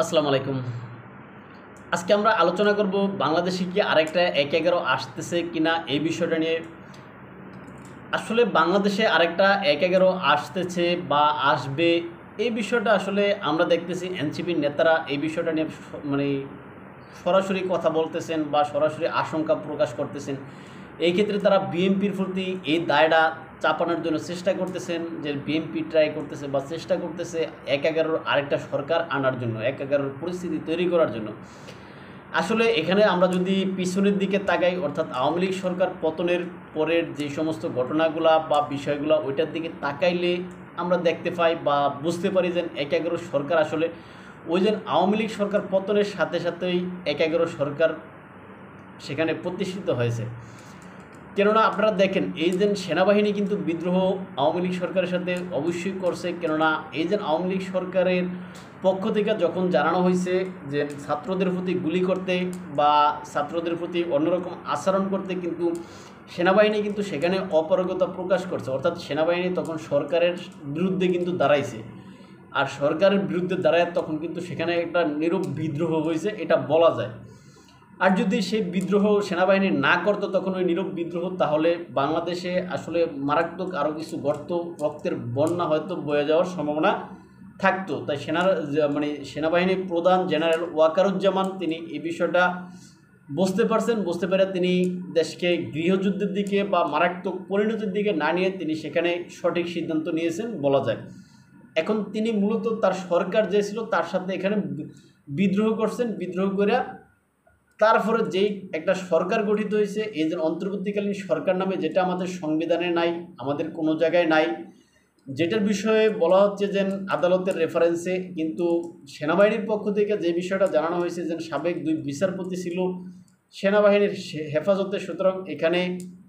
আসসালামু আলাইকুম। আজকে আমরা আলোচনা করব বাংলাদেশে কি আরেকটা ১/১১ আসতেছে কিনা এই বিষয়টা নিয়ে। আসলে বাংলাদেশে আরেকটা ১/১১ আসতেছে বা আসবে, এই বিষয়টা আসলে আমরা দেখতেছি এনসিপির নেতারা এই বিষয়টা নিয়ে মানে সরাসরি কথা বলতেছেন বা সরাসরি আশঙ্কা প্রকাশ করতেছেন। এই ক্ষেত্রে তারা বিএনপির প্রতি এই দায়টা চাপানোর জন্য চেষ্টা করতেছেন, যে বিএনপি ট্রাই করতেছে বা চেষ্টা করতেছে ১/১১ আরেকটা সরকার আনার জন্য, ১/১১ পরিস্থিতি তৈরি করার জন্য। আসলে এখানে আমরা যদি পিছনের দিকে তাকাই, অর্থাৎ আওয়ামী লীগ সরকার পতনের পরের যে সমস্ত ঘটনাগুলা বা বিষয়গুলো, ওইটার দিকে তাকাইলে আমরা দেখতে পাই বা বুঝতে পারি যে ১/১১ সরকার আসলে ওই যে আওয়ামী লীগ সরকার পতনের সাথে সাথেই ১/১১ সরকার সেখানে প্রতিষ্ঠিত হয়েছে। কেননা আপনারা দেখেন, এই যে সেনাবাহিনী কিন্তু বিদ্রোহ আওয়ামী লীগ সরকারের সাথে অবশ্যই করছে। কেননা এই যে আওয়ামী লীগ সরকারের পক্ষ থেকে যখন জানানো হয়েছে যে ছাত্রদের প্রতি গুলি করতে বা ছাত্রদের প্রতি অন্যরকম আচরণ করতে, কিন্তু সেনাবাহিনী কিন্তু সেখানে অপারগতা প্রকাশ করছে। অর্থাৎ সেনাবাহিনী তখন সরকারের বিরুদ্ধে কিন্তু দাঁড়াইছে, আর সরকারের বিরুদ্ধে দাঁড়ায় তখন কিন্তু সেখানে একটা নীরব বিদ্রোহ হয়েছে, এটা বলা যায়। আর যদি সেই বিদ্রোহ সেনাবাহিনী না করতো, তখন ওই নীরব বিদ্রোহ, তাহলে বাংলাদেশে আসলে মারাত্মক আরও কিছু গর্ত, রক্তের বন্যা হয়তো বয়ে যাওয়ার সম্ভাবনা থাকতো। তাই সেনাবাহিনীর প্রধান জেনারেল ওয়াকারুজ্জামান তিনি এই বিষয়টা বুঝতে পারছেন। বুঝতে পেরে তিনি দেশকে গৃহযুদ্ধের দিকে বা মারাত্মক পরিণতির দিকে না নিয়ে তিনি সেখানে সঠিক সিদ্ধান্ত নিয়েছেন বলা যায়। এখন তিনি মূলত তার সরকার যে ছিল তার সাথে এখানে বিদ্রোহ করছেন। বিদ্রোহ করে তারপরে যেই একটা সরকার গঠিত হয়েছে, এই যে অন্তর্বর্তীকালীন সরকার নামে, যেটা আমাদের সংবিধানে নাই, আমাদের কোনো জায়গায় নাই, যেটার বিষয়ে বলা হচ্ছে যে আদালতের রেফারেন্সে, কিন্তু সেনাবাহিনীর পক্ষ থেকে যে বিষয়টা জানানো হয়েছে যে সাবেক 2 বিচারপতি ছিল সেনাবাহিনীর হেফাজতে। সুতরাং এখানে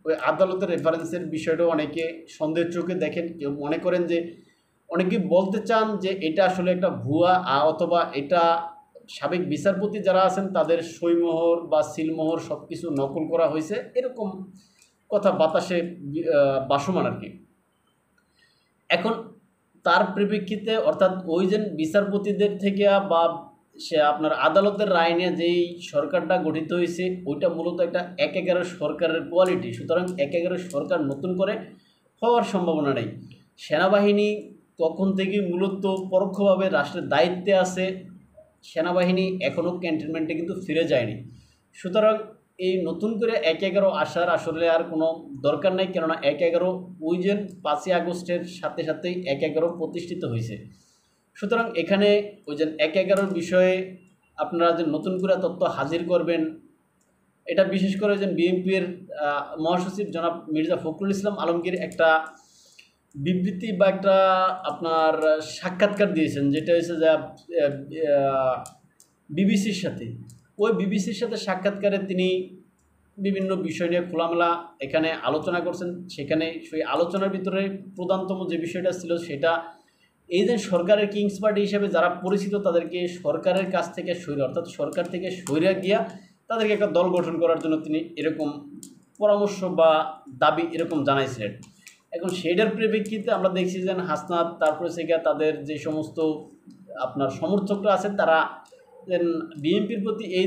ওই আদালতের রেফারেন্সের বিষয়টাও অনেকে সন্দেহের চোখে দেখেন। কেউ মনে করেন যে, অনেকে বলতে চান যে এটা আসলে একটা ভুয়া, অথবা এটা সাবেক বিচারপতি যারা আছেন তাদের সইমোহর বা সিলমোহর সব কিছু নকল করা হয়েছে, এরকম কথা বাতাসে বাসমান আর কি। এখন তার পরিপ্রেক্ষিতে, অর্থাৎ ওই যে বিচারপতিদের থেকে বা সে আপনার আদালতের রায় নিয়ে যেই সরকারটা গঠিত হয়েছে, ওইটা মূলত একটা ১/১১ সরকারের কোয়ালিটি। সুতরাং ১/১১ সরকার নতুন করে হওয়ার সম্ভাবনা নেই। সেনাবাহিনী তখন থেকে মূলত পরোক্ষভাবে রাষ্ট্রের দায়িত্বে আছে। সেনাবাহিনী এখনও ক্যান্টনমেন্টে কিন্তু ফিরে যায়নি। সুতরাং এই নতুন করে ১/১১ আসার আসলে আর কোনো দরকার নেই। কেননা ১/১১ ওই যে ৫ই আগস্টের সাথে সাথেই ১/১১ প্রতিষ্ঠিত হয়েছে। সুতরাং এখানে ওই যে ১/১১ বিষয়ে আপনারা যে নতুন করে তথ্য হাজির করবেন, এটা বিশেষ করে যে বিএনপির মহাসচিব জনাব মির্জা ফখরুল ইসলাম আলমগীর একটা বিবৃতি বা একটা আপনার সাক্ষাৎকার দিয়েছেন, যেটা হচ্ছে যে বিবিসির সাথে। ওই বিবিসির সাথে সাক্ষাৎকারে তিনি বিভিন্ন বিষয় নিয়ে খোলামেলা এখানে আলোচনা করছেন। সেখানে সেই আলোচনার ভিতরে প্রধানতম যে বিষয়টা ছিল, সেটা এই যে সরকারের কিংস পার্টি হিসেবে যারা পরিচিত, তাদেরকে সরকারের কাছ থেকে সরে, অর্থাৎ সরকার থেকে সরে গিয়া তাদেরকে একটা দল গঠন করার জন্য তিনি এরকম পরামর্শ বা দাবি এরকম জানাইছিলেন। এখন সেইটার পরিপ্রেক্ষিতে আমরা দেখছি যে হাসনাত, তারপরে থেকে তাদের যে সমস্ত আপনার সমর্থকরা আছেন, তারা বিএনপির প্রতি এই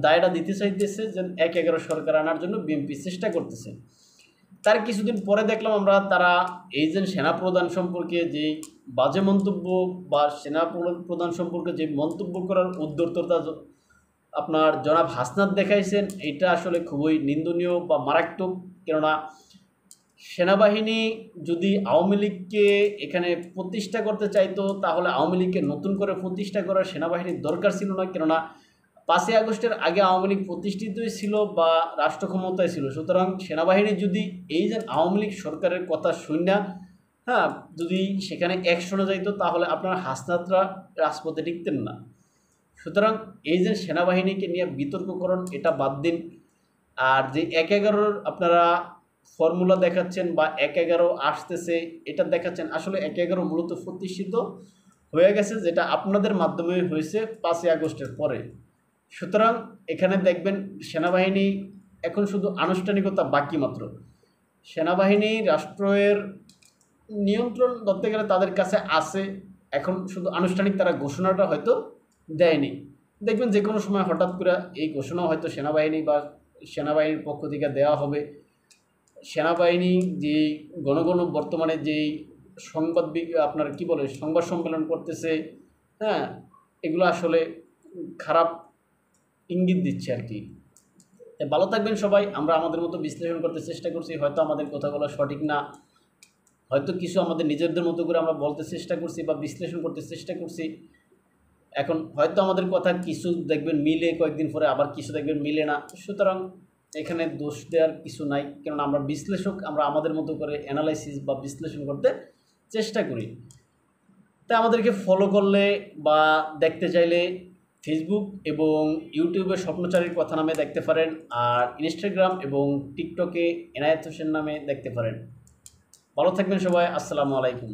দায়টা দিতে চাইতেছে যে ১/১১ সরকার আনার জন্য বিএনপি চেষ্টা করতেছে। তার কিছুদিন পরে দেখলাম আমরা, তারা এই যে সেনাপ্রধান সম্পর্কে যে বাজে মন্তব্য বা সেনাপ্রধান সম্পর্কে যে মন্তব্য করার উদ্যর্ততা আপনার জনাব হাসনাত দেখাইছেন, এটা আসলে খুবই নিন্দনীয় বা মারাত্মক। কেননা সেনাবাহিনী যদি আওয়ামী লীগকে এখানে প্রতিষ্ঠা করতে চাইতো, তাহলে আওয়ামী লীগকে নতুন করে প্রতিষ্ঠা করার সেনাবাহিনীর দরকার ছিল না। কেননা ৫ই আগস্টের আগে আওয়ামী লীগ প্রতিষ্ঠিতই ছিল বা রাষ্ট্র ক্ষমতায় ছিল। সুতরাং সেনাবাহিনী যদি এই যে আওয়ামী লীগ সরকারের কথা শুনে যদি সেখানে অ্যাকশনে যাইতো, তাহলে আপনার হাসনাতরা রাজপথে টিকতেন না। সুতরাং এই যে সেনাবাহিনীকে নিয়ে বিতর্ককরণ, এটা বাদ দিন। আর যে ১/১১ আপনারা ফর্মুলা দেখাচ্ছেন বা ১/১১ আসতেছে এটা দেখাচ্ছেন, আসলে ১/১১ মূলত প্রতিষ্ঠিত হয়ে গেছে, যেটা আপনাদের মাধ্যমে হয়েছে ৫ই আগস্টের পরে। সুতরাং এখানে দেখবেন সেনাবাহিনী এখন শুধু আনুষ্ঠানিকতা বাকি মাত্র। সেনাবাহিনী রাষ্ট্রের নিয়ন্ত্রণ ধরতে গেলে তাদের কাছে আছে, এখন শুধু আনুষ্ঠানিক তারা ঘোষণাটা হয়তো দেয়নি। দেখবেন যে কোনো সময় হঠাৎ করে এই ঘোষণা হয়তো সেনাবাহিনী বা সেনাবাহিনীর পক্ষ থেকে দেওয়া হবে। সেনাবাহিনী যেই ঘন ঘন বর্তমানে যেই আপনার কি বলে সংবাদ সম্মেলন করতেছে, হ্যাঁ, এগুলো আসলে খারাপ ইঙ্গিত দিচ্ছে আর কি। ভালো থাকবেন সবাই। আমরা আমাদের মতো বিশ্লেষণ করতে চেষ্টা করছি, হয়তো আমাদের কথাগুলো সঠিক না, হয়তো কিছু আমাদের নিজেদের মতো করে আমরা বলতে চেষ্টা করছি বা বিশ্লেষণ করতে চেষ্টা করছি। এখন হয়তো আমাদের কথা কিছু দেখবেন মিলে, কয়েকদিন পরে আবার কিছু দেখবেন মিলে না। সুতরাং এখানে দোষ দেওয়ার কিছু নাই, কারণ আমরা বিশ্লেষক, আমরা আমাদের মতো করে অ্যানালাইসিস বা বিশ্লেষণ করতে চেষ্টা করি। তাই আমাদেরকে ফলো করলে বা দেখতে চাইলে ফেসবুক এবং ইউটিউবে স্বপ্নচারীর কথা নামে দেখতে পারেন, আর ইনস্টাগ্রাম এবং টিকটকে এনায়েত হোসেন নামে দেখতে পারেন। ভালো থাকবেন সবাই। আসসালামু আলাইকুম।